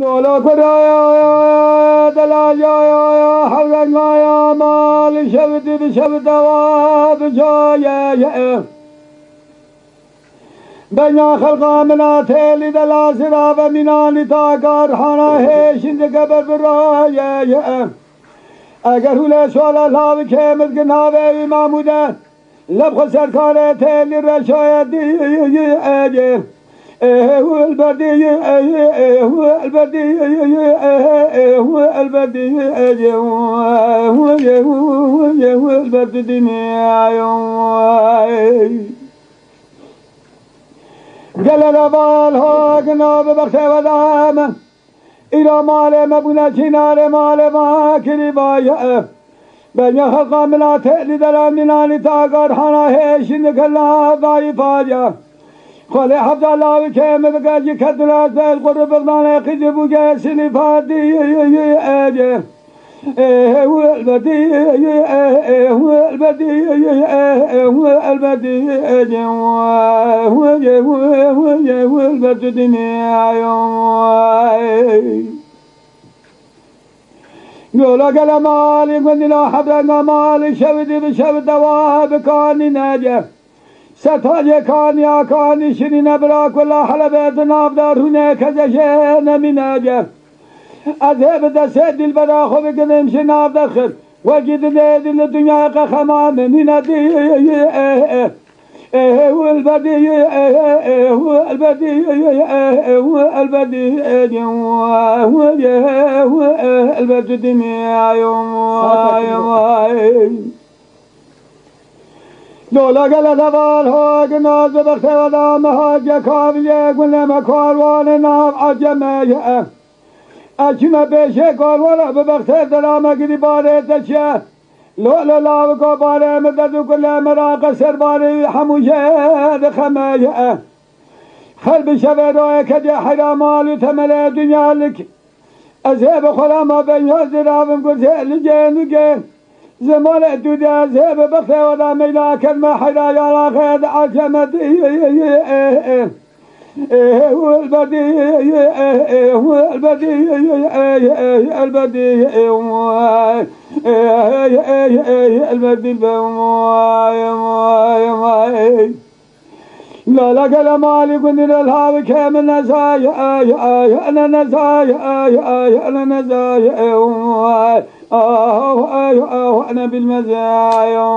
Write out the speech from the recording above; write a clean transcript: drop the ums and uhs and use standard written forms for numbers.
لولا كرايا دلاجا يا حرنا يا مال شبت شبت وابجايا بنا خلقا منا تيلي دلا سراب منان تاكار حانا هيشند قبر برايا اگر هوله سوالا لاو كيمت قناوه اماموده لبخ سرکار تیلی رشایدی اجه هو البردي هو البردي هو البردي هو البردي دنيا قال الأبال ها جناب بخت ودام إلى مال مبنى شنار مال ما كريبايا بني خلقا منا تألي دلا مناني تاقر حنا هيشن كلا ضايفاجا خلي حفظ الله كيم بقاجي كدلات بالقرب بغضانا قجب وجاسني فادي اجي هو البدي هو البدي هو البدي اجي هو البدي دنيا يولا قال مالي قلنا حفظنا مالي شبدي بشبد دواب كاني ناجح ستاجي كان يا كان شرين براك ولا حلبت نافدار هناك زشين من اجل اذهب دسد البراخ وبقدم شناف دخل وجد نيد الدنيا قخمام من ادي هو البدي هو البدي هو البدي هو البدي دنيا يوم لولا قال ثبال هاج ناز بخت ودام هاج كافية قلنا مكاروان ناف عجمية أجمع بيشي كاروان ببخت دلام قريباري تشيه لولا لاو كباري مدد كل مراق سرباري حموشة دخمية خلب شفيروي كجي حرامال تملي دنيا لك أزهب خلاما بين يزرافم قلت لجين زمان الدنيا زهب بخت ولا ميلا كلمة حدا يا خير عجمت هو البدي هو البدي البدي البدي لا لا قال مالي قلنا الهاوي كم النزايا انا نزايا انا نزايا انا بالمزايا